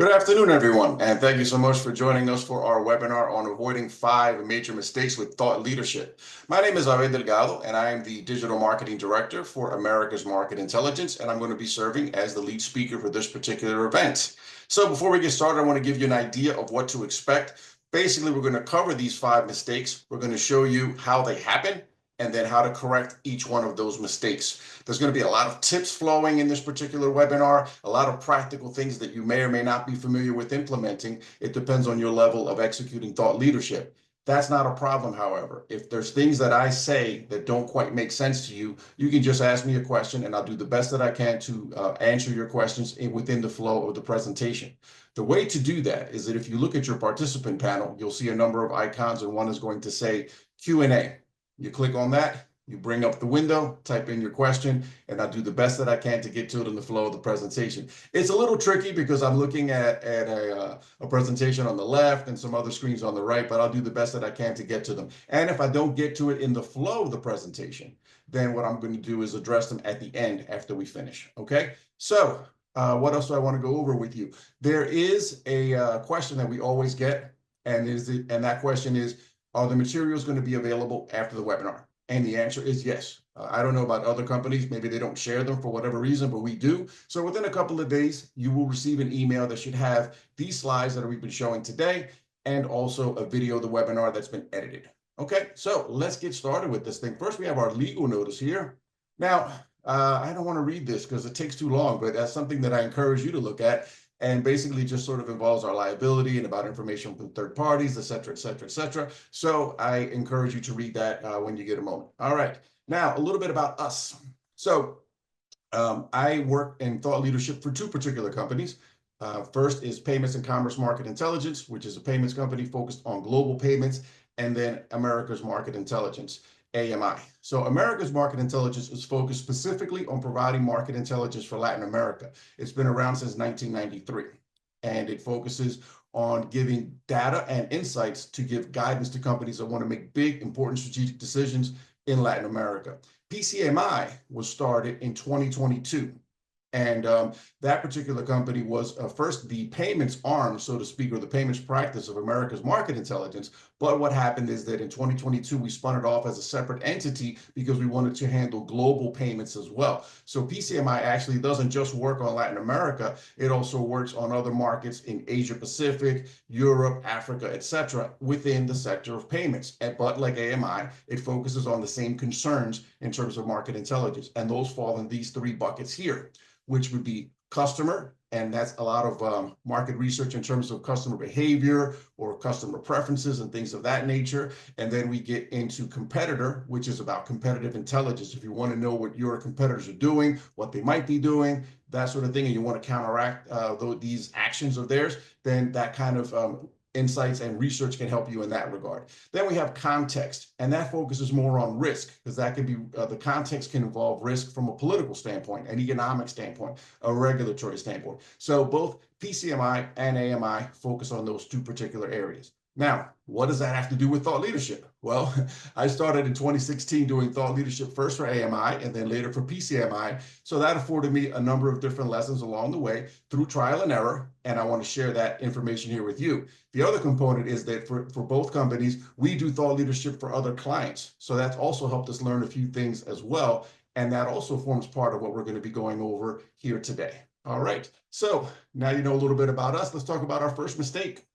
Good afternoon, everyone, and thank you so much for joining us for our webinar on avoiding 5 major mistakes with thought leadership. My name is Abel Delgado, and I am the Digital Marketing Director for America's Market Intelligence, and I'm going to be serving as the lead speaker for this particular event. So before we get started, I want to give you an idea of what to expect. Basically, we're going to cover these 5 mistakes. We're going to show you how they happen, and then how to correct each one of those mistakes. There's going to be a lot of tips flowing in this particular webinar, a lot of practical things that you may or may not be familiar with implementing. It depends on your level of executing thought leadership. That's not a problem, however. If there's things that I say that don't quite make sense to you, you can just ask me a question and I'll do the best that I can to answer your questions within the flow of the presentation. The way to do that is that if you look at your participant panel, you'll see a number of icons and one is going to say Q&A. You click on that, you bring up the window, type in your question, and I'll do the best that I can to get to it in the flow of the presentation. It's a little tricky because I'm looking at a presentation on the left and some other screens on the right, but I'll do the best that I can to get to them. And if I don't get to it in the flow of the presentation, then what I'm going to do is address them at the end after we finish, okay? So what else do I want to go over with you? There is a question that we always get, and that question is, are the materials going to be available after the webinar? And the answer is yes. I don't know about other companies. Maybe they don't share them for whatever reason, but we do. So within a couple of days, you will receive an email that should have these slides that we've been showing today, and also a video of the webinar that's been edited. Okay, so let's get started with this thing. First, we have our legal notice here. Now, I don't want to read this because it takes too long, but that's something that I encourage you to look at. And basically just sort of involves our liability and about information from third parties, et cetera, et cetera, et cetera. So I encourage you to read that when you get a moment. All right, now a little bit about us. So I work in thought leadership for 2 particular companies. First is Payments and Commerce Market Intelligence, which is a payments company focused on global payments, and then America's Market Intelligence, AMI. So America's Market Intelligence is focused specifically on providing market intelligence for Latin America. It's been around since 1993, and it focuses on giving data and insights to give guidance to companies that want to make big, important strategic decisions in Latin America. PCMI was started in 2022. And that particular company was first the payments arm, so to speak, or the payments practice of America's Market Intelligence. But what happened is that in 2022, we spun it off as a separate entity because we wanted to handle global payments as well. So PCMI actually doesn't just work on Latin America. It also works on other markets in Asia Pacific, Europe, Africa, etc., within the sector of payments. But like AMI, it focuses on the same concerns in terms of market intelligence. And those fall in these 3 buckets here, which would be customer, and that's a lot of market research in terms of customer behavior or customer preferences and things of that nature. And then we get into competitor, which is about competitive intelligence. If you want to know what your competitors are doing, what they might be doing, that sort of thing, and you want to counteract these actions of theirs, then that kind of insights and research can help you in that regard. Then we have context, and that focuses more on risk, because that can be, the context can involve risk from a political standpoint, an economic standpoint, a regulatory standpoint. So both PCMI and AMI focus on those 2 particular areas. Now, what does that have to do with thought leadership? Well, I started in 2016 doing thought leadership first for AMI and then later for PCMI. So that afforded me a number of different lessons along the way through trial and error. And I want to share that information here with you. The other component is that for both companies, we do thought leadership for other clients. So that's also helped us learn a few things as well. And that also forms part of what we're going to be going over here today. All right. So now you know a little bit about us. Let's talk about our first mistake.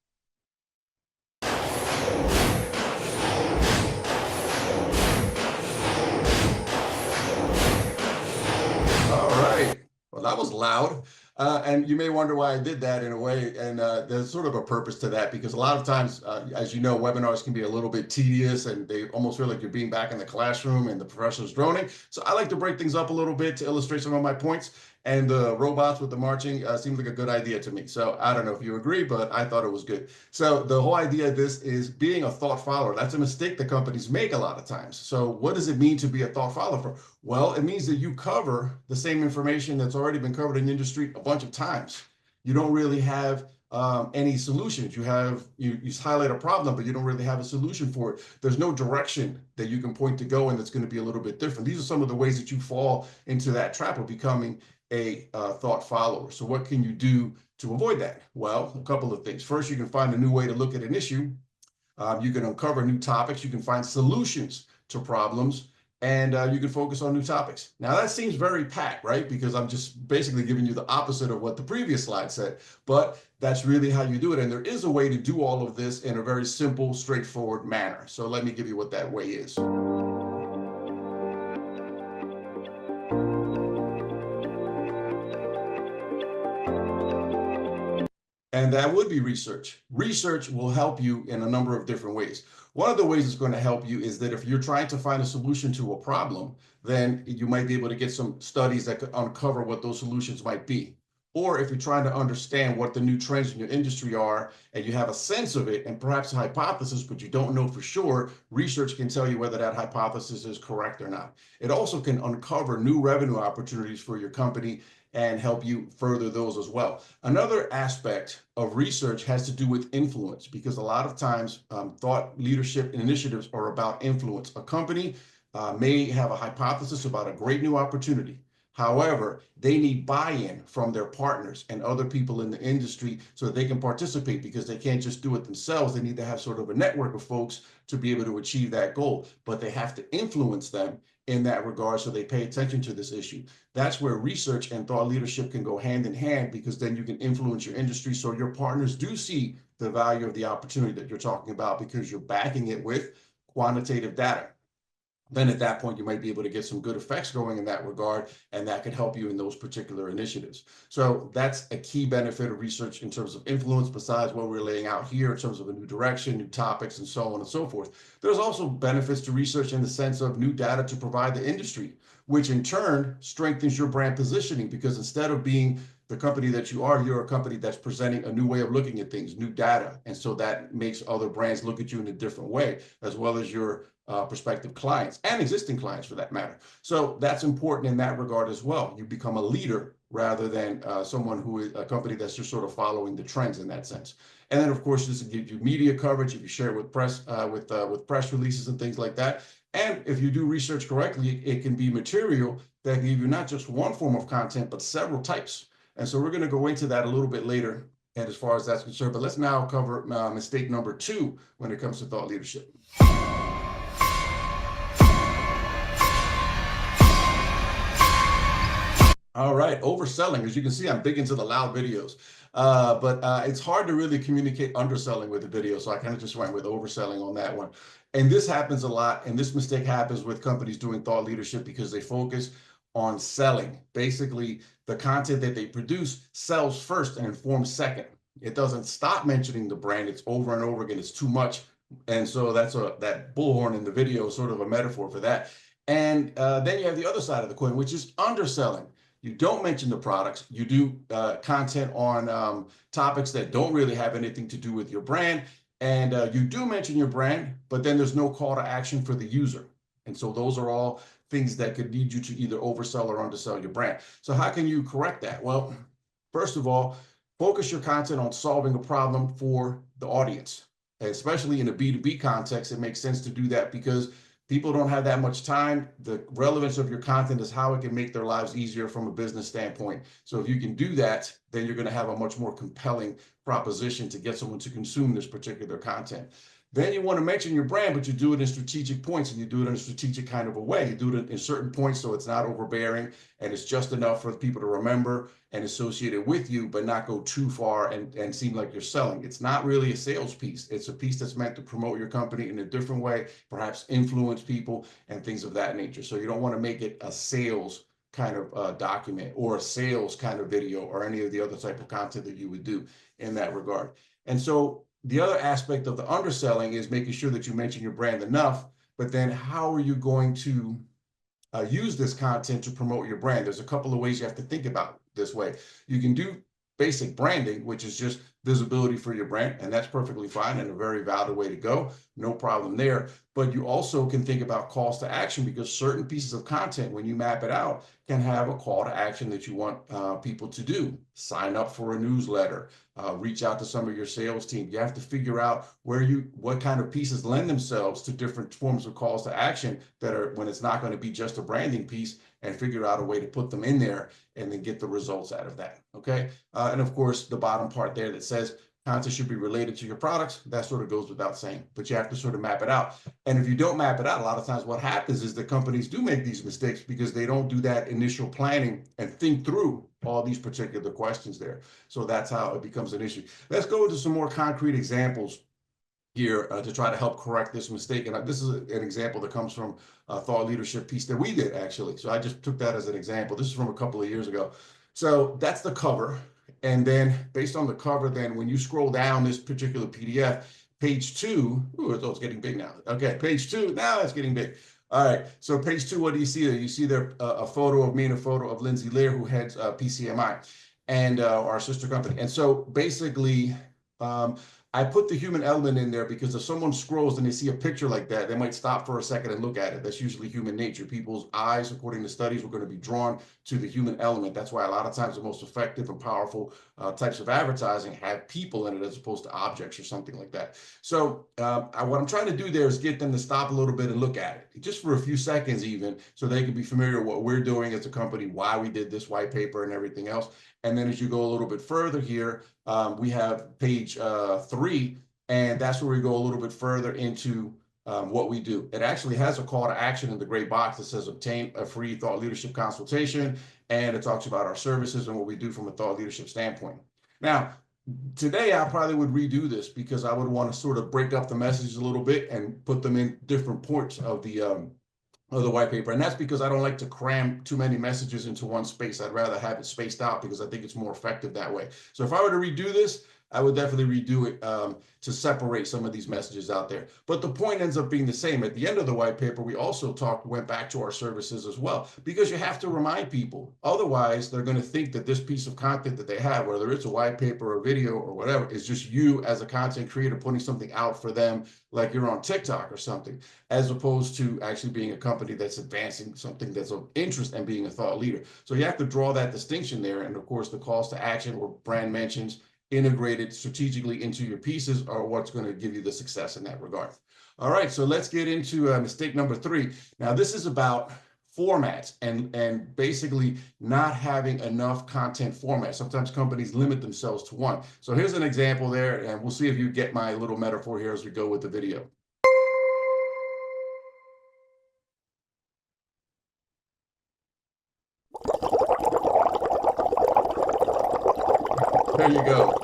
Well, that was loud. And you may wonder why I did that in a way. And there's sort of a purpose to that, because a lot of times, as you know, webinars can be a little bit tedious and they almost feel like you're being back in the classroom and the professor's droning. So I like to break things up a little bit to illustrate some of my points. And the robots with the marching seems like a good idea to me. So I don't know if you agree, but I thought it was good. So the whole idea of this is being a thought follower. That's a mistake that companies make a lot of times. So what does it mean to be a thought follower? Well, it means that you cover the same information that's already been covered in the industry a bunch of times. You don't really have any solutions. You highlight a problem, but you don't really have a solution for it. There's no direction that you can point to go in that's going to be a little bit different. These are some of the ways that you fall into that trap of becoming a thought follower. So what can you do to avoid that? Well, a couple of things. First, you can find a new way to look at an issue. You can uncover new topics. You can find solutions to problems, and you can focus on new topics. Now, that seems very pat, right? Because I'm just basically giving you the opposite of what the previous slide said, but that's really how you do it. And there is a way to do all of this in a very simple, straightforward manner. So let me give you what that way is. And that would be research. Research will help you in a number of different ways. One of the ways it's going to help you is that if you're trying to find a solution to a problem, then you might be able to get some studies that could uncover what those solutions might be. Or if you're trying to understand what the new trends in your industry are and you have a sense of it and perhaps a hypothesis, but you don't know for sure, research can tell you whether that hypothesis is correct or not. It also can uncover new revenue opportunities for your company and help you further those as well. Another aspect of research has to do with influence, because a lot of times thought leadership initiatives are about influence. A company may have a hypothesis about a great new opportunity. However, they need buy-in from their partners and other people in the industry so that they can participate, because they can't just do it themselves. They need to have sort of a network of folks to be able to achieve that goal, but they have to influence them in that regard so they pay attention to this issue. That's where research and thought leadership can go hand in hand, because then you can influence your industry so your partners do see the value of the opportunity that you're talking about, because you're backing it with quantitative data. Then at that point, you might be able to get some good effects going in that regard, and that could help you in those particular initiatives. So that's a key benefit of research in terms of influence, besides what we're laying out here in terms of a new direction, new topics, and so on and so forth. There's also benefits to research in the sense of new data to provide the industry, which in turn strengthens your brand positioning, because instead of being the company that you are, you're a company that's presenting a new way of looking at things, new data. And so that makes other brands look at you in a different way, as well as your prospective clients and existing clients for that matter. So that's important in that regard as well. You become a leader rather than someone who is a company that's just sort of following the trends in that sense. And then of course, this will give you media coverage if you share it with press, with press releases and things like that. And if you do research correctly, it can be material that can give you not just one form of content, but several types. And so we're going to go into that a little bit later, and as far as that's concerned. But let's now cover mistake number 2 when it comes to thought leadership. All right, overselling. As you can see, I'm big into the loud videos, but it's hard to really communicate underselling with the video, so I kind of just went with overselling on that one. And this happens a lot, and this mistake happens with companies doing thought leadership because they focus on selling. Basically, the content that they produce sells first and informs second. It doesn't stop mentioning the brand. It's over and over again. It's too much. And so that's that bullhorn in the video is sort of a metaphor for that. And then you have the other side of the coin, which is underselling. You don't mention the products. You do content on topics that don't really have anything to do with your brand. And you do mention your brand, but then there's no call to action for the user. And so those are all things that could lead you to either oversell or undersell your brand. So how can you correct that? Well, first of all, focus your content on solving a problem for the audience. And especially in a B2B context, it makes sense to do that because people don't have that much time. The relevance of your content is how it can make their lives easier from a business standpoint. So if you can do that, then you're going to have a much more compelling proposition to get someone to consume this particular content. Then you want to mention your brand, but you do it in strategic points, and you do it in a strategic kind of a way. You do it in certain points so it's not overbearing and it's just enough for people to remember and associate it with you, but not go too far and seem like you're selling. It's not really a sales piece. It's a piece that's meant to promote your company in a different way, perhaps influence people and things of that nature. So you don't want to make it a sales kind of document or a sales kind of video or any of the other type of content that you would do in that regard. And so the other aspect of the underselling is making sure that you mention your brand enough, but then how are you going to use this content to promote your brand? There's a couple of ways you have to think about this way. You can do basic branding, which is just visibility for your brand, and that's perfectly fine and a very valid way to go. No problem there. But you also can think about calls to action, because certain pieces of content, when you map it out, can have a call to action that you want people to do. Sign up for a newsletter, reach out to some of your sales team. You have to figure out what kind of pieces lend themselves to different forms of calls to action that are, when it's not going to be just a branding piece, and figure out a way to put them in there and then get the results out of that. Okay. And of course, the bottom part there that says content should be related to your products, that sort of goes without saying, but you have to sort of map it out. And if you don't map it out, a lot of times what happens is that companies do make these mistakes because they don't do that initial planning and think through all these particular questions there. So that's how it becomes an issue. Let's go into some more concrete examples here to try to help correct this mistake. And this is an example that comes from a thought leadership piece that we did, actually. So I just took that as an example. This is from a couple of years ago. So that's the cover. And then based on the cover, then when you scroll down this particular PDF, page 2, it's getting big now. Okay, page 2, now it's getting big. All right, so page 2, what do you see there? You see there a photo of me and a photo of Lindsay Lear, who heads PCMI and our sister company. And so basically, I put the human element in there because if someone scrolls and they see a picture like that, they might stop for a second and look at it. That's usually human nature. People's eyes, according to studies, are going to be drawn to the human element. That's why a lot of times the most effective and powerful types of advertising have people in it as opposed to objects or something like that. So what I'm trying to do there is get them to stop a little bit and look at it, just for a few seconds even, so they can be familiar with what we're doing as a company, why we did this white paper and everything else. And then as you go a little bit further here, we have page 3, and that's where we go a little bit further into what we do. It actually has a call to action in the gray box that says obtain a free thought leadership consultation, and it talks about our services and what we do from a thought leadership standpoint. Now, today I probably would redo this because I would want to sort of break up the messages a little bit and put them in different points of the white paper. And that's because I don't like to cram too many messages into one space. I'd rather have it spaced out because I think it's more effective that way. So if I were to redo this, I would definitely redo it to separate some of these messages out there. But the point ends up being the same. At the end of the white paper, we also went back to our services as well, because you have to remind people. Otherwise, they're going to think that this piece of content that they have, whether it's a white paper or video or whatever, is just you as a content creator putting something out for them, like you're on TikTok or something, as opposed to actually being a company that's advancing something that's of interest and being a thought leader. So you have to draw that distinction there. And of course, the calls to action or brand mentions integrated strategically into your pieces are what's going to give you the success in that regard. All right, so let's get into mistake number 3. Now, this is about formats and basically not having enough content formats. Sometimes companies limit themselves to one. So here's an example there, and we'll see if you get my little metaphor here as we go with the video. There you go.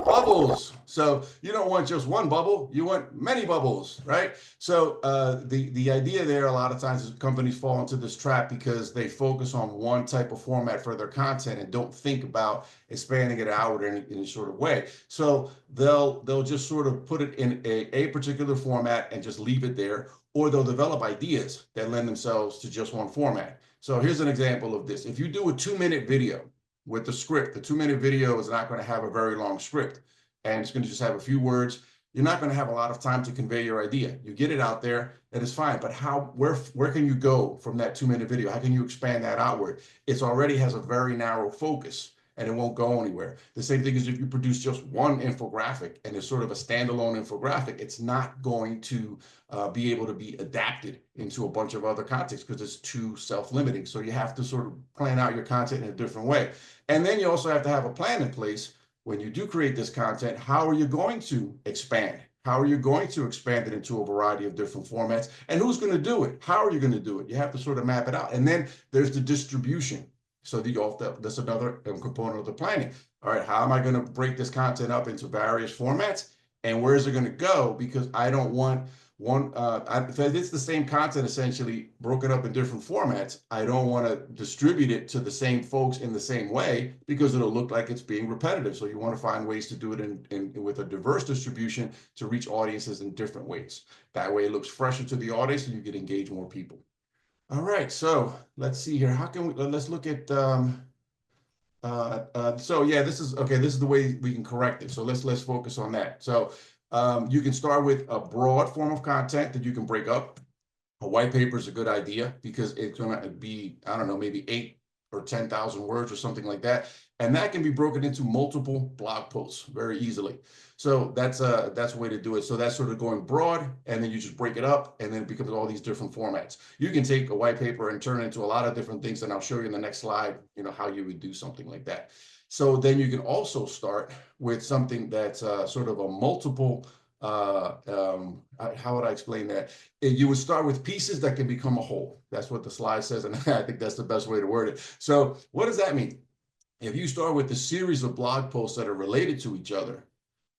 Bubbles. So you don't want just one bubble, you want many bubbles, right? So the idea there a lot of times is companies fall into this trap because they focus on one type of format for their content and don't think about expanding it out in any sort of way. So they'll just sort of put it in a particular format and just leave it there, or they'll develop ideas that lend themselves to just one format. So here's an example of this. If you do a 2-minute video with the script, the 2-minute video is not going to have a very long script, and it's going to just have a few words. You're not going to have a lot of time to convey your idea. You get it out there, that is fine. But where can you go from that 2-minute video? How can you expand that outward? It already has a very narrow focus, and it won't go anywhere. The same thing is if you produce just one infographic and it's sort of a standalone infographic, it's not going to be able to be adapted into a bunch of other contexts because it's too self-limiting. So you have to sort of plan out your content in a different way. And then you also have to have a plan in place when you do create this content. How are you going to expand? How are you going to expand it into a variety of different formats? And who's going to do it? How are you going to do it? You have to sort of map it out. And then there's the distribution. So that's another component of the planning. All right, how am I going to break this content up into various formats? And where is it going to go? Because I don't want if it's the same content essentially broken up in different formats, I don't want to distribute it to the same folks in the same way because it'll look like it's being repetitive. So you want to find ways to do it with a diverse distribution to reach audiences in different ways. That way it looks fresher to the audience and you can engage more people. All right, so let's see here. Let's look at So yeah, this is okay. This is the way we can correct it. So let's focus on that. So you can start with a broad form of content that you can break up. A white paper is a good idea because it's going to be, I don't know, maybe 8 or 10,000 words or something like that. And that can be broken into multiple blog posts very easily. So that's a way to do it. So that's sort of going broad, and then you just break it up, and then it becomes all these different formats. You can take a white paper and turn it into a lot of different things, and I'll show you in the next slide, how you would do something like that. So then you can also start with something that's sort of a multiple, how would I explain that? You would start with pieces that can become a whole. That's what the slide says, and I think that's the best way to word it. So what does that mean? If you start with a series of blog posts that are related to each other,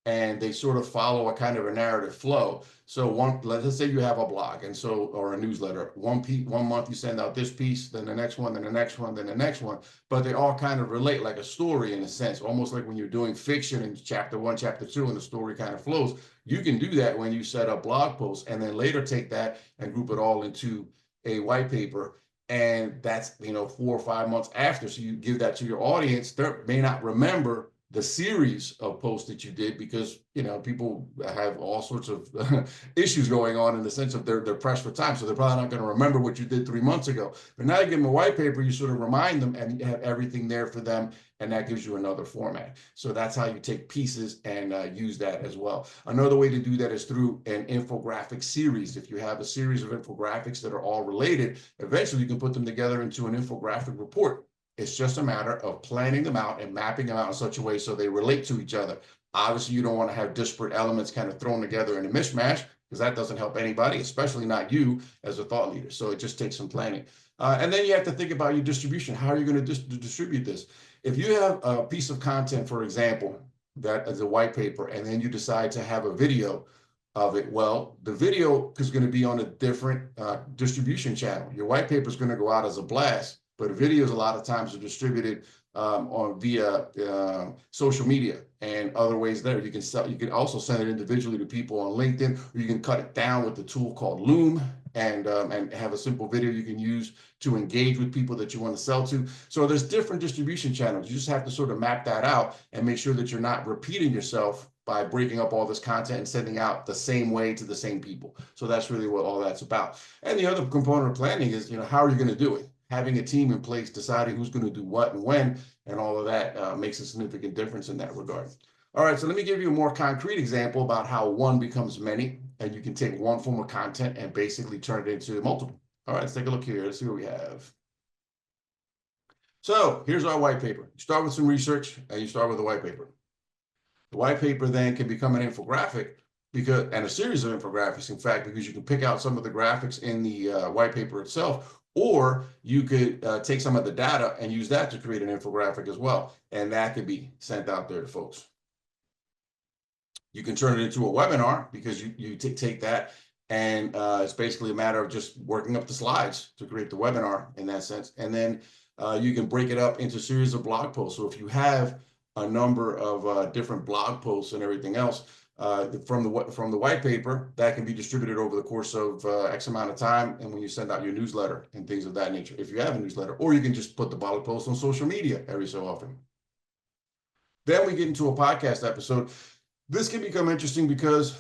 and they sort of follow a kind of a narrative flow. So let's say you have a blog or a newsletter. One month you send out this piece, then the next one, then the next one, then the next one. But they all kind of relate like a story in a sense, almost like when you're doing fiction in chapter 1, chapter 2, and the story kind of flows. You can do that when you set up blog posts, and then later take that and group it all into a white paper. And that's 4 or 5 months after. So you give that to your audience. They may not remember the series of posts that you did because people have all sorts of issues going on in the sense of they're pressed for time, so they're probably not going to remember what you did 3 months ago. But now you give them a white paper, you sort of remind them, and you have everything there for them, and that gives you another format. So that's how you take pieces and use that as well. Another way to do that is through an infographic series. If you have a series of infographics that are all related, eventually you can put them together into an infographic report. It's just a matter of planning them out and mapping them out in such a way so they relate to each other. Obviously, you don't want to have disparate elements kind of thrown together in a mishmash, because that doesn't help anybody, especially not you as a thought leader. So it just takes some planning. And then you have to think about your distribution. How are you going to distribute this? If you have a piece of content, for example, that is a white paper, and then you decide to have a video of it, well, the video is going to be on a different distribution channel. Your white paper is going to go out as a blast, but videos a lot of times are distributed via social media and other ways there. You can also send it individually to people on LinkedIn, or you can cut it down with the tool called Loom, and have a simple video you can use to engage with people that you want to sell to. So there's different distribution channels. You just have to sort of map that out and make sure that you're not repeating yourself by breaking up all this content and sending out the same way to the same people. So that's really what all that's about. And the other component of planning is, how are you going to do it? Having a team in place, deciding who's going to do what and when, and all of that makes a significant difference in that regard. All right, so let me give you a more concrete example about how one becomes many, and you can take one form of content and basically turn it into multiple. All right, let's take a look here. Let's see what we have. So here's our white paper. You start with some research, and you start with a white paper. The white paper then can become an infographic, and a series of infographics, in fact, because you can pick out some of the graphics in the white paper itself, or you could take some of the data and use that to create an infographic as well, and that could be sent out there to folks. You can turn it into a webinar, because you take that, and it's basically a matter of just working up the slides to create the webinar in that sense. And then you can break it up into a series of blog posts. So if you have a number of different blog posts and everything else from the white paper, that can be distributed over the course of X amount of time, and when you send out your newsletter and things of that nature, if you have a newsletter, or you can just put the blog post on social media every so often. Then we get into a podcast episode. This can become interesting because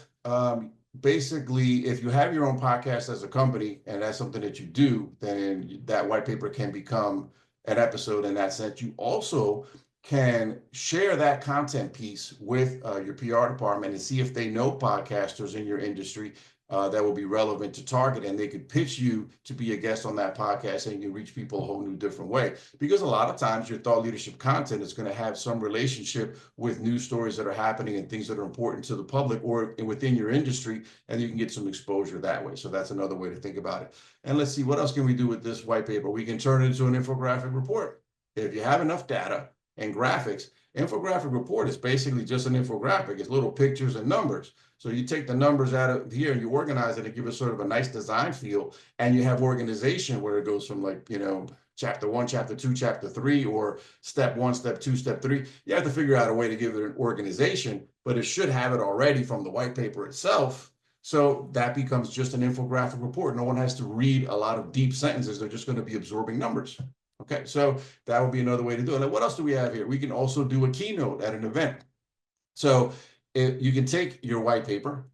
basically, if you have your own podcast as a company and that's something that you do, then that white paper can become an episode in that sense. You also can share that content piece with your PR department and see if they know podcasters in your industry that will be relevant to target, and they could pitch you to be a guest on that podcast, and you can reach people a whole new different way. Because a lot of times your thought leadership content is going to have some relationship with news stories that are happening and things that are important to the public or within your industry, and you can get some exposure that way. So that's another way to think about it. And let's see, what else can we do with this white paper? We can turn it into an infographic report. If you have enough data and graphics, infographic report is basically just an infographic. It's little pictures and numbers. So you take the numbers out of here and you organize it and give it sort of a nice design feel, and you have organization where it goes from chapter 1, chapter 2, chapter 3, or step 1, step 2, step 3. You have to figure out a way to give it an organization, but it should have it already from the white paper itself. So that becomes just an infographic report. No one has to read a lot of deep sentences. They're just going to be absorbing numbers. Okay, so that would be another way to do it. And what else do we have here? We can also do a keynote at an event. So you can take your white paper,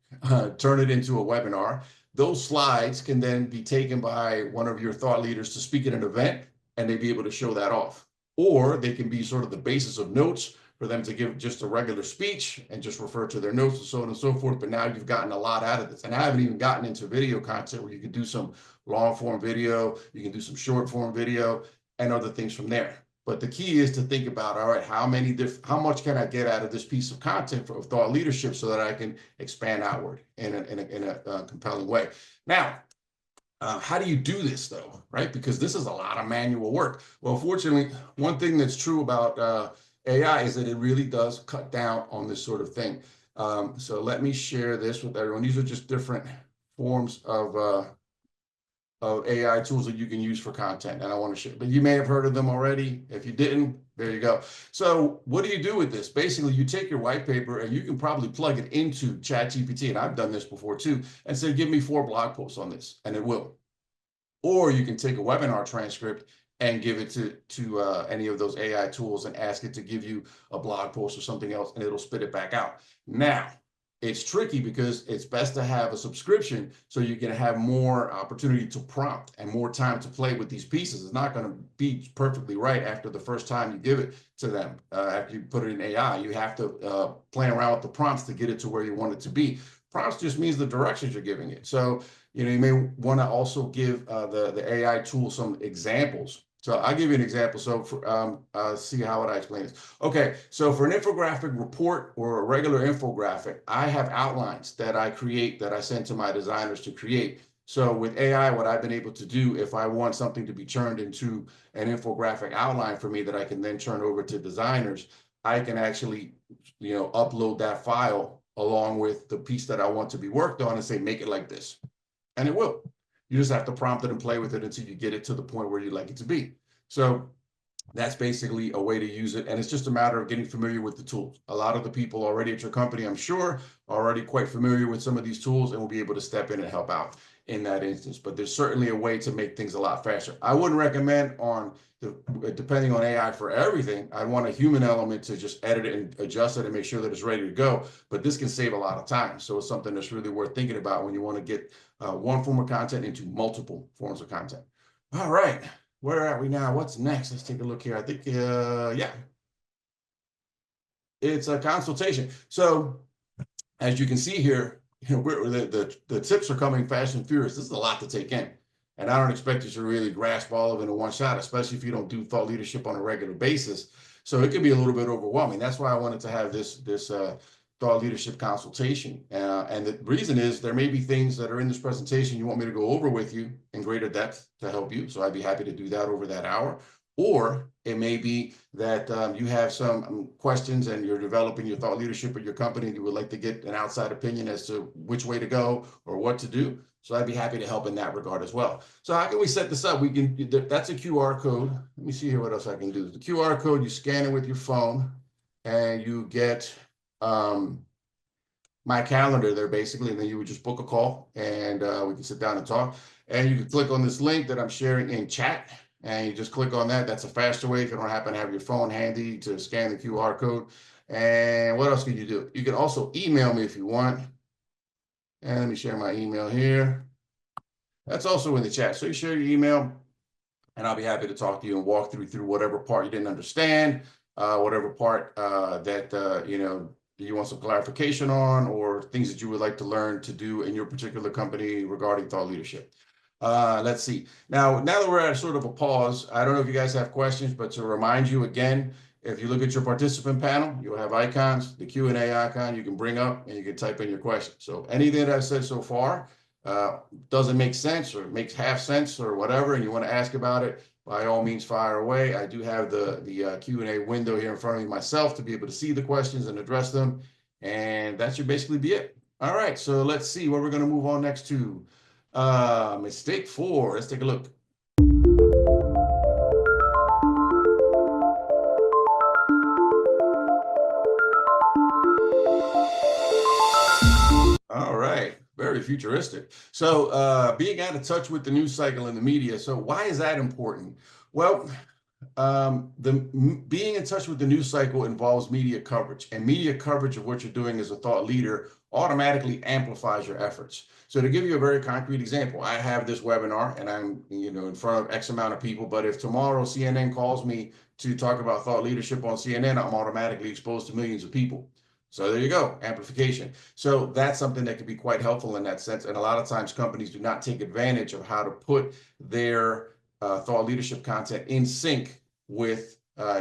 turn it into a webinar. Those slides can then be taken by one of your thought leaders to speak at an event, and they'd be able to show that off. Or they can be sort of the basis of notes for them to give just a regular speech and just refer to their notes and so on and so forth. But now you've gotten a lot out of this. And I haven't even gotten into video content where you can do some long form video, you can do some short form video and other things from there. But the key is to think about, all right, how much can I get out of this piece of content of thought leadership so that I can expand outward in a compelling way. Now, how do you do this though, right? Because this is a lot of manual work. Well, fortunately, one thing that's true about AI is that it really does cut down on this sort of thing. So let me share this with everyone. These are just different forms of AI tools that you can use for content, and I want to share. But you may have heard of them already. If you didn't, there you go. So what do you do with this? Basically, you take your white paper and you can probably plug it into ChatGPT, and I've done this before too, and say, give me 4 blog posts on this, and it will. Or you can take a webinar transcript and give it to any of those AI tools and ask it to give you a blog post or something else, and it'll spit it back out. Now, it's tricky because it's best to have a subscription so you can have more opportunity to prompt and more time to play with these pieces. It's not going to be perfectly right after the first time you give it to them. After you put it in AI, you have to play around with the prompts to get it to where you want it to be. Prompts just means the directions you're giving it. So, you may want to also give the AI tool some examples. So I'll give you an example. So see how would I explain this? Okay, so for an infographic report or a regular infographic, I have outlines that I create that I send to my designers to create. So with AI, what I've been able to do, if I want something to be turned into an infographic outline for me that I can then turn over to designers, I can actually, upload that file along with the piece that I want to be worked on and say, make it like this. And it will. You just have to prompt it and play with it until you get it to the point where you like it to be. So that's basically a way to use it. And it's just a matter of getting familiar with the tools. A lot of the people already at your company, I'm sure, are already quite familiar with some of these tools and will be able to step in and help out in that instance. But there's certainly a way to make things a lot faster. I wouldn't recommend depending on AI for everything. I want a human element to just edit it and adjust it and make sure that it's ready to go. But this can save a lot of time. So it's something that's really worth thinking about when you want to get one form of content into multiple forms of content. All right. Where are we now? What's next? Let's take a look here. I think, yeah, it's a consultation. So as you can see here, the tips are coming fast and furious. This is a lot to take in. And I don't expect you to really grasp all of it in one shot, especially if you don't do thought leadership on a regular basis. So it can be a little bit overwhelming. That's why I wanted to have this thought leadership consultation. And the reason is there may be things that are in this presentation you want me to go over with you in greater depth to help you. So I'd be happy to do that over that hour. Or it may be that you have some questions and you're developing your thought leadership at your company and you would like to get an outside opinion as to which way to go or what to do. So I'd be happy to help in that regard as well. So how can we set this up? That's a QR code. Let me see here what else I can do. The QR code, you scan it with your phone and you get my calendar there basically, and then you would just book a call and we can sit down and talk. And you can click on this link that I'm sharing in chat and you just click on that. That's a faster way if you don't happen to have your phone handy to scan the QR code. And what else can you do? You can also email me if you want. And let me share my email here. That's also in the chat. So you share your email and I'll be happy to talk to you and walk through whatever part you didn't understand, whatever part that, you want some clarification on, or things that you would like to learn to do in your particular company regarding thought leadership. Let's see. Now that we're at sort of a pause, I don't know if you guys have questions, but to remind you again, if you look at your participant panel, you'll have icons, the Q&A icon you can bring up and you can type in your question. So anything that I've said so far doesn't make sense or makes half sense or whatever, and you want to ask about it, by all means, fire away. I do have the Q&A window here in front of me myself to be able to see the questions and address them. And that should basically be it. All right, so let's see what we're going to move on next to. Mistake 4. Let's take a look. All right, very futuristic. So being out of touch with the news cycle and the media. So why is that important? Well, being in touch with the news cycle involves media coverage, and media coverage of what you're doing as a thought leader automatically amplifies your efforts. So to give you a very concrete example, I have this webinar and I'm, in front of X amount of people, but if tomorrow CNN calls me to talk about thought leadership on CNN, I'm automatically exposed to millions of people. So there you go, amplification. So that's something that can be quite helpful in that sense. And a lot of times companies do not take advantage of how to put their thought leadership content in sync with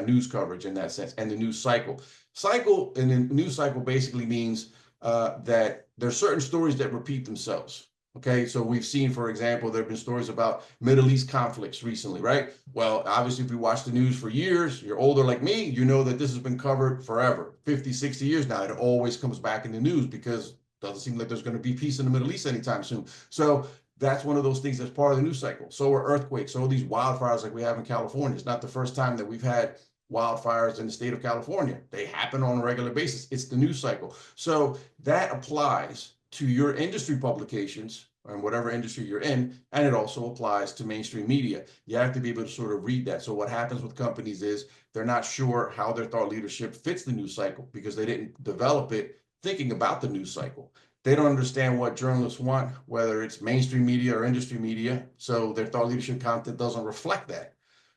news coverage in that sense and the news cycle. Cycle and the news cycle basically means that there's certain stories that repeat themselves. Okay, so we've seen, for example, there have been stories about Middle East conflicts recently, right? Well, obviously, if you watch the news for years, you're older like me, you know that this has been covered forever, 50, 60 years now. It always comes back in the news because it doesn't seem like there's going to be peace in the Middle East anytime soon. So that's one of those things that's part of the news cycle. So are earthquakes, so are these wildfires like we have in California. It's not the first time that we've had wildfires in the state of California. They happen on a regular basis. It's the news cycle. So that applies to your industry publications and whatever industry you're in, and it also applies to mainstream media. You have to be able to sort of read that. So what happens with companies is they're not sure how their thought leadership fits the news cycle because they didn't develop it thinking about the news cycle. They don't understand what journalists want, whether it's mainstream media or industry media. So their thought leadership content doesn't reflect that.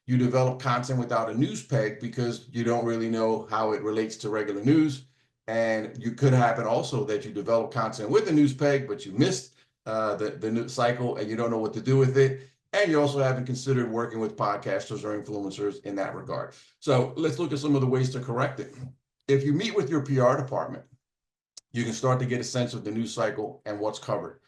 You develop content without a news peg because you don't really know how it relates to regular news. And you could happen also that you develop content with a news peg, but you missed the news cycle and you don't know what to do with it. And you also haven't considered working with podcasters or influencers in that regard. So let's look at some of the ways to correct it. If you meet with your PR department, you can start to get a sense of the news cycle and what's covered.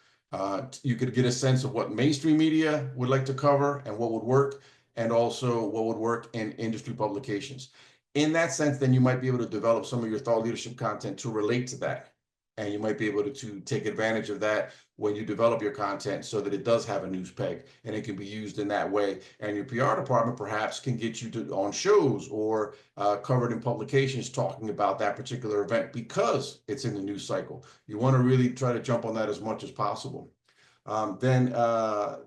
You could get a sense of what mainstream media would like to cover and what would work, and also what would work in industry publications. In that sense, then you might be able to develop some of your thought leadership content to relate to that. And you might be able to take advantage of that when you develop your content so that it does have a news peg and it can be used in that way. And your PR department perhaps can get you on shows or covered in publications talking about that particular event because it's in the news cycle. You want to really try to jump on that as much as possible. Then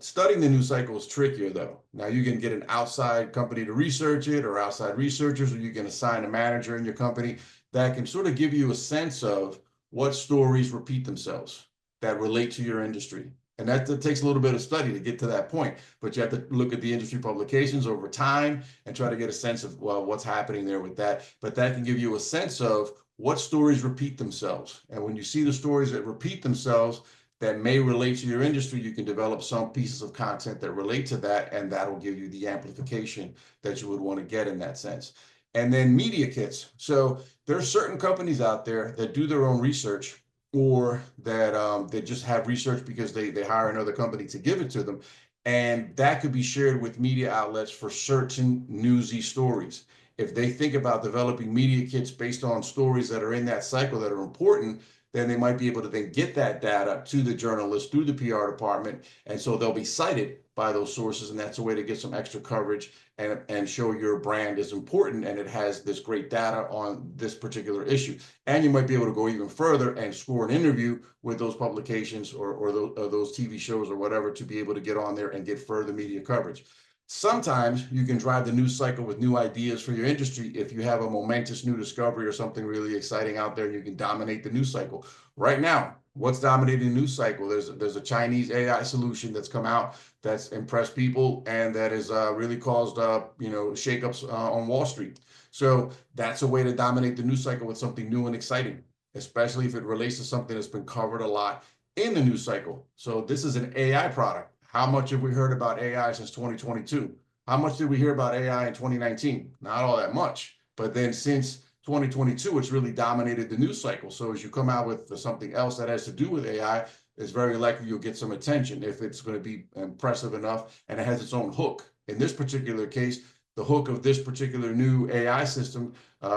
studying the news cycle is trickier though. Now you can get an outside company to research it or outside researchers, or you can assign a manager in your company that can sort of give you a sense of what stories repeat themselves that relate to your industry. And that takes a little bit of study to get to that point, but you have to look at the industry publications over time and try to get a sense of, well, what's happening there with that. But that can give you a sense of what stories repeat themselves. And when you see the stories that repeat themselves that may relate to your industry, you can develop some pieces of content that relate to that, and that'll give you the amplification that you would want to get in that sense. And then media kits. So there are certain companies out there that do their own research, or that they just have research because they hire another company to give it to them. And that could be shared with media outlets for certain newsy stories. If they think about developing media kits based on stories that are in that cycle that are important, then they might be able to then get that data to the journalists through the PR department. And so they'll be cited by those sources. And that's a way to get some extra coverage and show your brand is important and it has this great data on this particular issue. And you might be able to go even further and score an interview with those publications or those TV shows or whatever to be able to get on there and get further media coverage. Sometimes you can drive the news cycle with new ideas for your industry if you have a momentous new discovery or something really exciting out there, and you can dominate the news cycle. Right now, what's dominating the news cycle? There's a Chinese AI solution that's come out that's impressed people and that has really caused shakeups on Wall Street. So that's a way to dominate the news cycle with something new and exciting, especially if it relates to something that's been covered a lot in the news cycle. So this is an AI product. How much have we heard about AI since 2022? How much did we hear about AI in 2019? Not all that much. But then since 2022, it's really dominated the news cycle. So as you come out with something else that has to do with AI, it's very likely you'll get some attention if it's going to be impressive enough and it has its own hook. In this particular case, the hook of this particular new AI system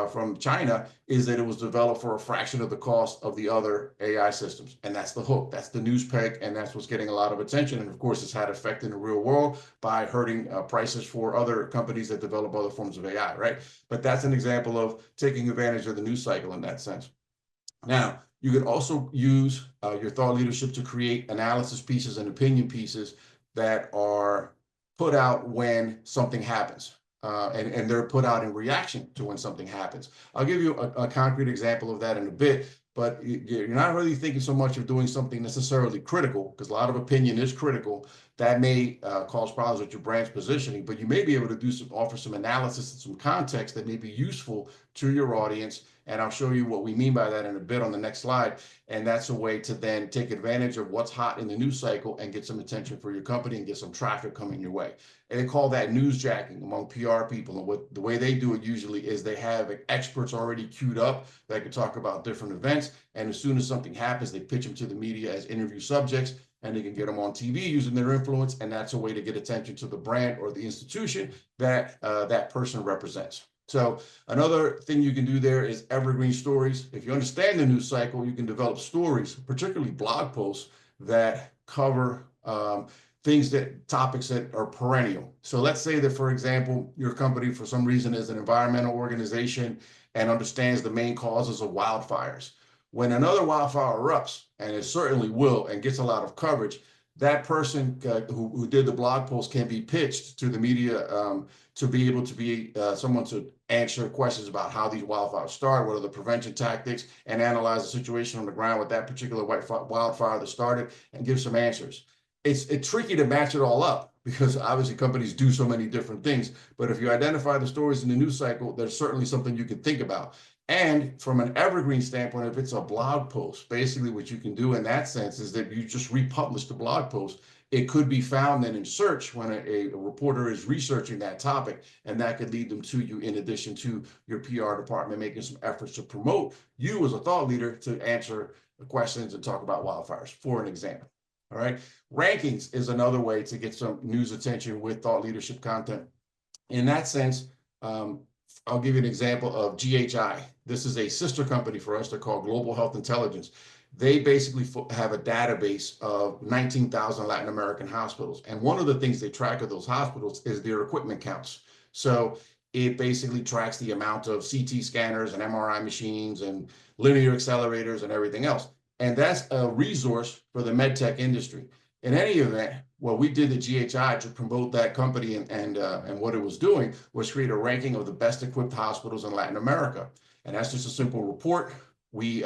from China is that it was developed for a fraction of the cost of the other AI systems. And that's the hook. That's the news peg. And that's what's getting a lot of attention. And of course, it's had effect in the real world by hurting prices for other companies that develop other forms of AI, right? But that's an example of taking advantage of the news cycle in that sense. Now, you could also use your thought leadership to create analysis pieces and opinion pieces that are put out when something happens. And they're put out in reaction to when something happens. I'll give you a concrete example of that in a bit, but you're not really thinking so much of doing something necessarily critical, because a lot of opinion is critical. That may cause problems with your brand's positioning, but you may be able to offer some analysis and some context that may be useful to your audience. And I'll show you what we mean by that in a bit on the next slide. And that's a way to then take advantage of what's hot in the news cycle and get some attention for your company and get some traffic coming your way. And they call that newsjacking among PR people. And the way they do it usually is they have experts already queued up that can talk about different events. And as soon as something happens, they pitch them to the media as interview subjects, and they can get them on TV using their influence. And that's a way to get attention to the brand or the institution that that person represents. So another thing you can do there is evergreen stories. If you understand the news cycle, you can develop stories, particularly blog posts that cover topics that are perennial. So let's say that, for example, your company for some reason is an environmental organization and understands the main causes of wildfires. When another wildfire erupts, and it certainly will and gets a lot of coverage, that person who did the blog post can be pitched to the media to be able to be someone to answer questions about how these wildfires start, what are the prevention tactics, and analyze the situation on the ground with that particular wildfire that started and give some answers. It's tricky to match it all up because obviously companies do so many different things. But if you identify the stories in the news cycle, there's certainly something you can think about. And from an evergreen standpoint, if it's a blog post, basically what you can do in that sense is that you just republish the blog post. It could be found then in search when a reporter is researching that topic, and that could lead them to you in addition to your PR department making some efforts to promote you as a thought leader to answer the questions and talk about wildfires, for an example. All right. Rankings is another way to get some news attention with thought leadership content. In that sense, I'll give you an example of GHI. This is a sister company for us. They're called Global Health Intelligence. They basically have a database of 19,000 Latin American hospitals. And one of the things they track of those hospitals is their equipment counts. So it basically tracks the amount of CT scanners and MRI machines and linear accelerators and everything else. And that's a resource for the medtech industry. In any event, what we did at GHI to promote that company and what it was doing was create a ranking of the best equipped hospitals in Latin America. And that's just a simple report. We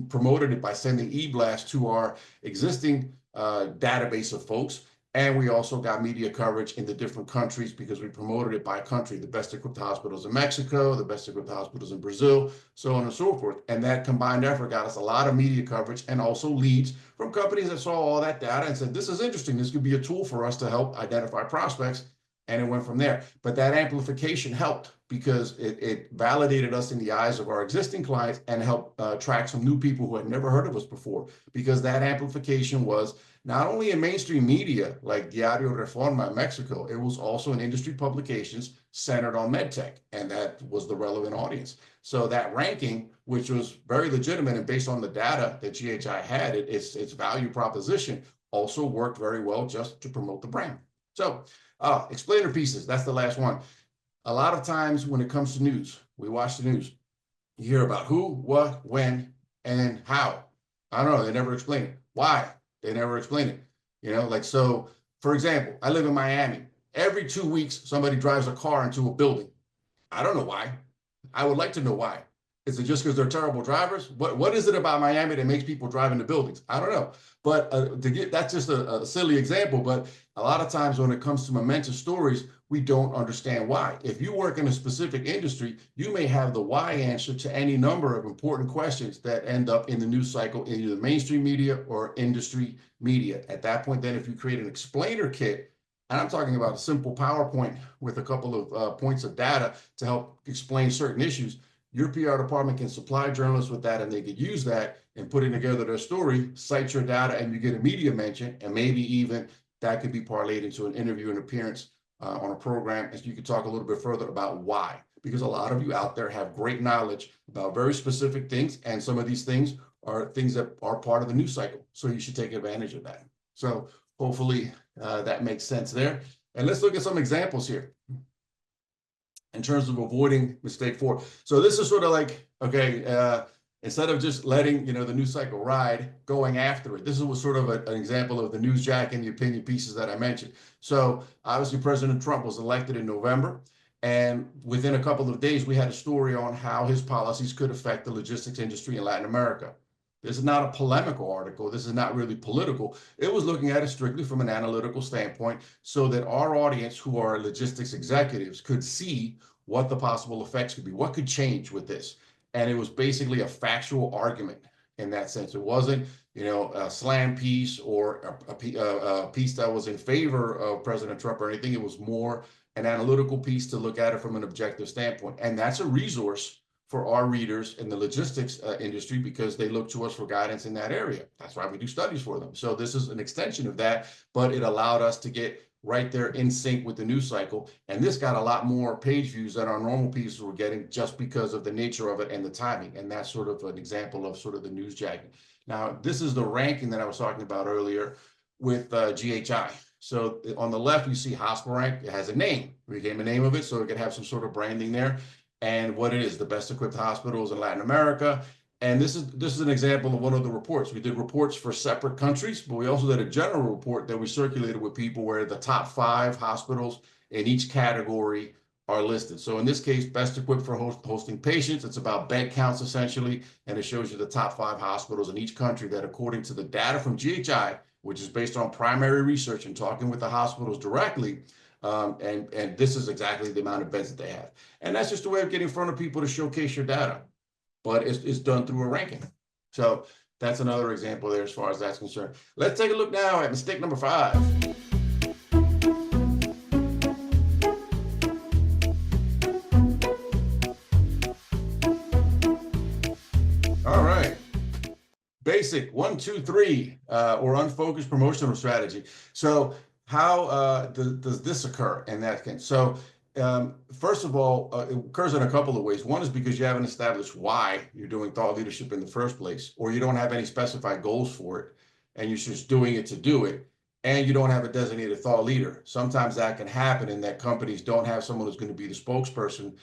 promoted it by sending e-blasts to our existing database of folks. And we also got media coverage in the different countries because we promoted it by country, the best equipped hospitals in Mexico, the best equipped hospitals in Brazil, so on and so forth. And that combined effort got us a lot of media coverage and also leads from companies that saw all that data and said, this is interesting. This could be a tool for us to help identify prospects. And it went from there. But that amplification helped because it validated us in the eyes of our existing clients and helped attract some new people who had never heard of us before, because that amplification was not only in mainstream media like Diario Reforma in Mexico, it was also in industry publications centered on medtech, and that was the relevant audience. So that ranking, which was very legitimate and based on the data that GHI had, its value proposition also worked very well just to promote the brand. So explainer pieces, that's the last one. A lot of times when it comes to news, we watch the news, you hear about who, what, when, and how. I don't know, they never explain it. Why? They never explain it. You know, like, so for example, I live in Miami. Every 2 weeks, somebody drives a car into a building. I don't know why. I would like to know why. Is it just because they're terrible drivers? What is it about Miami that makes people drive into buildings? I don't know. But that's just a silly example. But a lot of times when it comes to momentous stories, we don't understand why. If you work in a specific industry, you may have the why answer to any number of important questions that end up in the news cycle in either mainstream media or industry media. At that point, then if you create an explainer kit, and I'm talking about a simple PowerPoint with a couple of points of data to help explain certain issues, your PR department can supply journalists with that, and they could use that in putting together their story, cite your data, and you get a media mention, and maybe even that could be parlayed into an interview and appearance on a program, and you could talk a little bit further about why. Because a lot of you out there have great knowledge about very specific things, and some of these things are things that are part of the news cycle, so you should take advantage of that. So hopefully that makes sense there. And let's look at some examples here in terms of avoiding mistake 4. So this is sort of like, okay, instead of just letting the news cycle ride, going after it. This is what sort of an example of the newsjack and the opinion pieces that I mentioned. So obviously President Trump was elected in November, and within a couple of days we had a story on how his policies could affect the logistics industry in Latin America. This is not a polemical article. This is not really political. It was looking at it strictly from an analytical standpoint so that our audience, who are logistics executives, could see what the possible effects could be, what could change with this. And it was basically a factual argument in that sense. It wasn't, a slam piece or a piece that was in favor of President Trump or anything. It was more an analytical piece to look at it from an objective standpoint. And that's a resource for our readers in the logistics industry, because they look to us for guidance in that area. That's why we do studies for them. So this is an extension of that, but it allowed us to get right there in sync with the news cycle. And this got a lot more page views than our normal pieces were getting, just because of the nature of it and the timing. And that's sort of an example of sort of the newsjacking. Now, this is the ranking that I was talking about earlier with GHI. So on the left, you see hospital rank. It has a name. We gave a name of it so it could have some sort of branding there. And what it is, the best equipped hospitals in Latin America. And this is an example of one of the reports. We did reports for separate countries, but we also did a general report that we circulated with people where the top 5 hospitals in each category are listed. So in this case, best equipped for hosting patients. It's about bed counts essentially, and it shows you the top 5 hospitals in each country that, according to the data from GHI, which is based on primary research and talking with the hospitals directly, and this is exactly the amount of beds that they have. And that's just a way of getting in front of people to showcase your data, but it's done through a ranking. So that's another example there as far as that's concerned. Let's take a look now at mistake number 5. All right. Basic 1, 2, 3, or unfocused promotional strategy. So how does this occur in that case? So first of all, it occurs in a couple of ways. One is because you haven't established why you're doing thought leadership in the first place, or you don't have any specified goals for it, and you're just doing it to do it, and you don't have a designated thought leader. Sometimes that can happen in that companies don't have someone who's going to be the spokesperson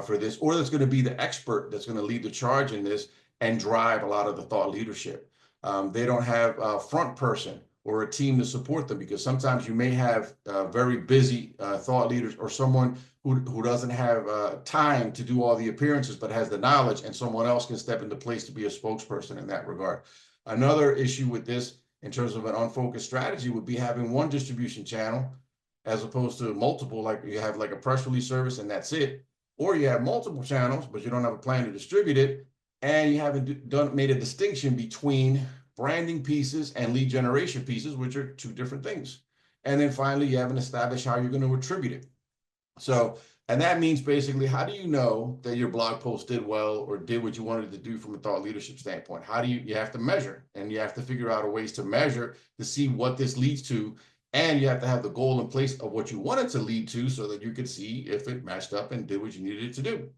for this, or that's going to be the expert that's going to lead the charge in this and drive a lot of the thought leadership. They don't have a front person or a team to support them, because sometimes you may have very busy thought leaders, or someone who doesn't have time to do all the appearances but has the knowledge, and someone else can step into place to be a spokesperson in that regard. Another issue with this in terms of an unfocused strategy would be having one distribution channel as opposed to multiple, like you have like a press release service and that's it, or you have multiple channels but you don't have a plan to distribute it, and you haven't made a distinction between branding pieces and lead generation pieces, which are 2 different things. And then finally, you haven't established how you're going to attribute it. So, and that means basically, how do you know that your blog post did well or did what you wanted to do from a thought leadership standpoint? How do you have to measure, and you have to figure out ways to measure to see what this leads to. And you have to have the goal in place of what you want it to lead to, so that you could see if it matched up and did what you needed it to do.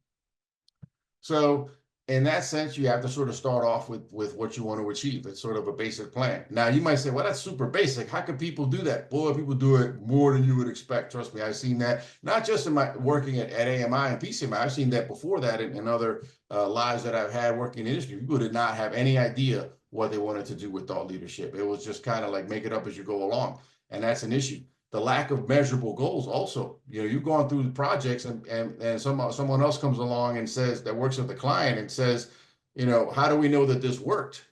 So in that sense, you have to sort of start off with what you want to achieve. It's sort of a basic plan. Now, you might say, well, that's super basic. How can people do that? Boy, people do it more than you would expect. Trust me, I've seen that, not just in my working at AMI and PCMI. I've seen that before that in other lives that I've had working in the industry. People did not have any idea what they wanted to do with thought leadership. It was just kind of like make it up as you go along. And that's an issue. The lack of measurable goals also. You've gone through the projects, and someone else comes along and says, that works with the client, and says, how do we know that this worked?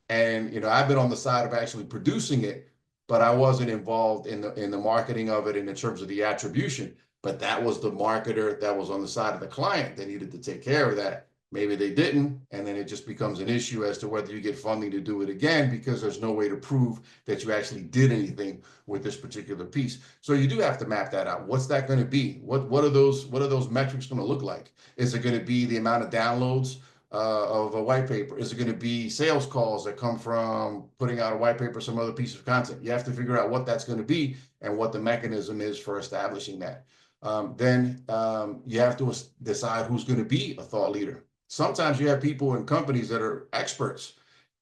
And I've been on the side of actually producing it, but I wasn't involved in the marketing of it and in terms of the attribution. But that was the marketer that was on the side of the client that needed to take care of that. Maybe they didn't, and then it just becomes an issue as to whether you get funding to do it again, because there's no way to prove that you actually did anything with this particular piece. So you do have to map that out. What's that going to be? What are those metrics going to look like? Is it going to be the amount of downloads of a white paper? Is it going to be sales calls that come from putting out a white paper, some other piece of content? You have to figure out what that's going to be and what the mechanism is for establishing that. Then you have to decide who's going to be a thought leader. Sometimes you have people in companies that are experts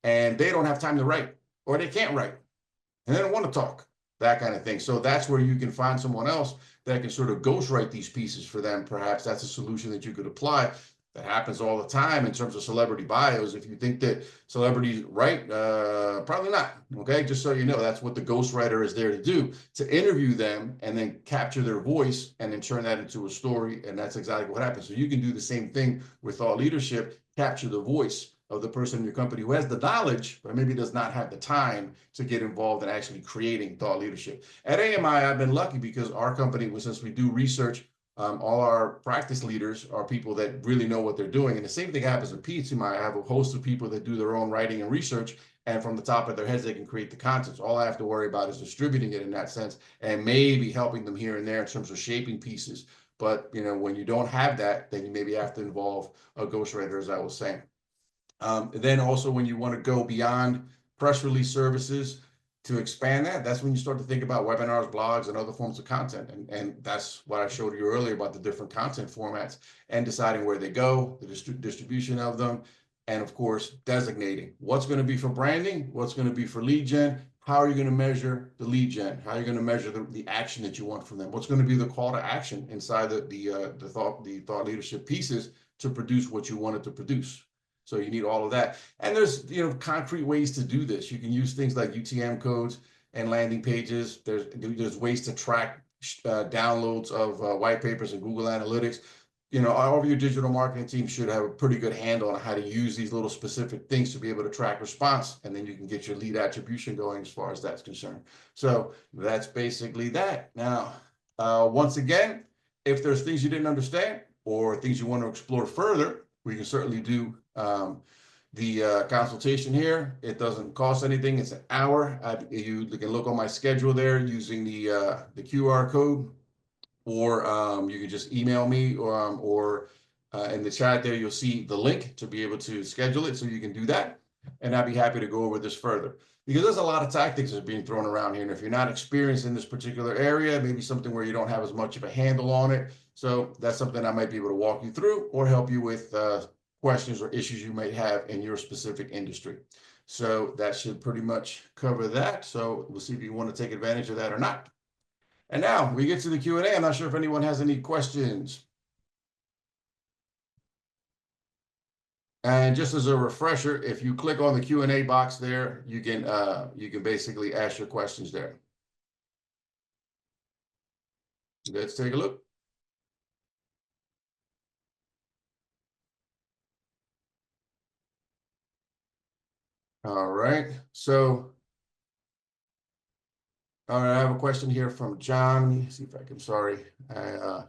and they don't have time to write, or they can't write, and they don't want to talk, that kind of thing. So that's where you can find someone else that can sort of ghostwrite these pieces for them. Perhaps that's a solution that you could apply. That happens all the time in terms of celebrity bios. If you think that celebrities write, probably not. Okay, just so you know, that's what the ghostwriter is there to do, to interview them and then capture their voice and then turn that into a story. And that's exactly what happens. So you can do the same thing with thought leadership, capture the voice of the person in your company who has the knowledge, but maybe does not have the time to get involved in actually creating thought leadership. At AMI, I've been lucky because our company, since we do research, all our practice leaders are people that really know what they're doing. And the same thing happens with PTMI. I have a host of people that do their own writing and research, and from the top of their heads, they can create the content. So all I have to worry about is distributing it in that sense, and maybe helping them here and there in terms of shaping pieces. But when you don't have that, then you maybe have to involve a ghostwriter, as I was saying. Then also when you want to go beyond press release services to expand that, that's when you start to think about webinars, blogs, and other forms of content. And that's what I showed you earlier about the different content formats and deciding where they go, the distribution of them, and of course, designating what's going to be for branding, what's going to be for lead gen, how are you going to measure the lead gen, how are you going to measure the action that you want from them, what's going to be the call to action inside the thought leadership pieces to produce what you wanted to produce. So you need all of that. And there's, concrete ways to do this. You can use things like UTM codes and landing pages. There's ways to track downloads of white papers and Google Analytics. All of your digital marketing team should have a pretty good handle on how to use these little specific things to be able to track response. And then you can get your lead attribution going as far as that's concerned. So that's basically that. Now, once again, if there's things you didn't understand or things you want to explore further, we can certainly do the consultation here. It doesn't cost anything. It's an hour. You can look on my schedule there using the QR code, or you can just email me, or in the chat there, you'll see the link to be able to schedule it. So you can do that. And I'd be happy to go over this further, because there's a lot of tactics that are being thrown around here. And if you're not experienced in this particular area, maybe something where you don't have as much of a handle on it. So that's something I might be able to walk you through or help you with questions or issues you might have in your specific industry. So that should pretty much cover that. So we'll see if you want to take advantage of that or not. And now we get to the Q&A. I'm not sure if anyone has any questions. And just as a refresher, if you click on the Q&A box there, you can basically ask your questions there. Let's take a look. All right. So, all right, I have a question here from John. Let me see if I can, sorry. I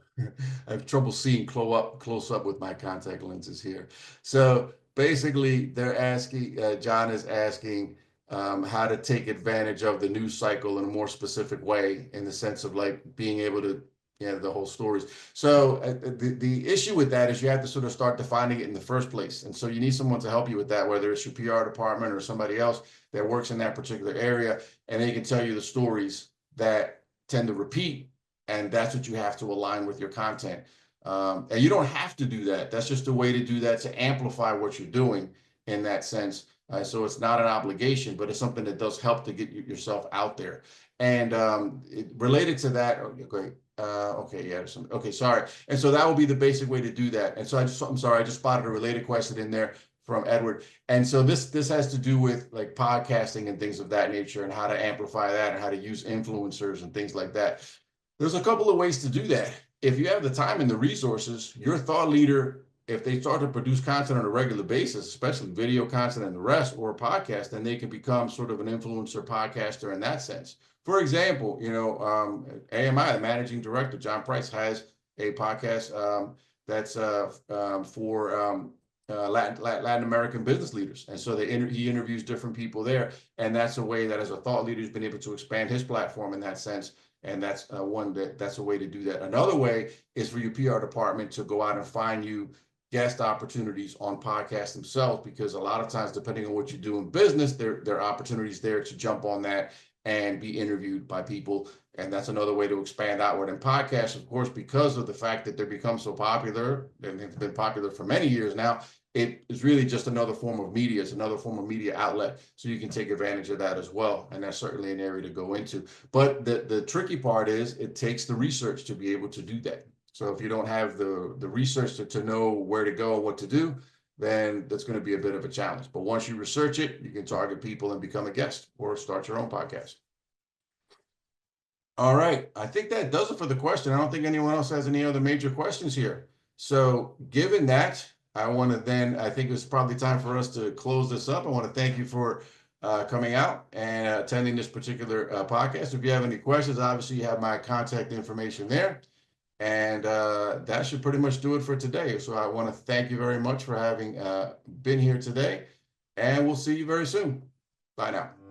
have trouble seeing close up with my contact lenses here. So basically they're asking, John is asking how to take advantage of the news cycle in a more specific way, in the sense of like being able to, the whole stories. So the issue with that is you have to sort of start defining it in the first place. And so you need someone to help you with that, whether it's your PR department or somebody else that works in that particular area, and they can tell you the stories that tend to repeat, and that's what you have to align with your content. And you don't have to do that. That's just a way to do that, to amplify what you're doing in that sense. So it's not an obligation, but it's something that does help to get yourself out there. And related to that, great. Okay, yeah, okay, sorry. And so that will be the basic way to do that. And so I'm sorry, I just spotted a related question in there from Edward. And so this has to do with like podcasting and things of that nature, and how to amplify that and how to use influencers and things like that. There's a couple of ways to do that. If you have the time and the resources, your thought leader, if they start to produce content on a regular basis, especially video content and the rest, or a podcast, then they can become sort of an influencer podcaster in that sense. For example, AMI, the managing director, John Price, has a podcast that's for Latin American business leaders. And so he interviews different people there. And that's a way that, as a thought leader, he's been able to expand his platform in that sense. And that's that's a way to do that. Another way is for your PR department to go out and find you guest opportunities on podcasts themselves, because a lot of times, depending on what you do in business, there are opportunities there to jump on that and be interviewed by people. And that's another way to expand outward. And podcasts, of course, because of the fact that they've become so popular, and it's been popular for many years now, it is really just another form of media. It's another form of media outlet. So you can take advantage of that as well. And that's certainly an area to go into. But the tricky part is it takes the research to be able to do that. So if you don't have the research to know where to go and what to do, then that's going to be a bit of a challenge. But once you research it, you can target people and become a guest or start your own podcast. All right. I think that does it for the question. I don't think anyone else has any other major questions here. So given that, I think it's probably time for us to close this up. I want to thank you for coming out and attending this particular podcast. If you have any questions, obviously you have my contact information there. And that should pretty much do it for today. So I want to thank you very much for having been here today. And we'll see you very soon. Bye now.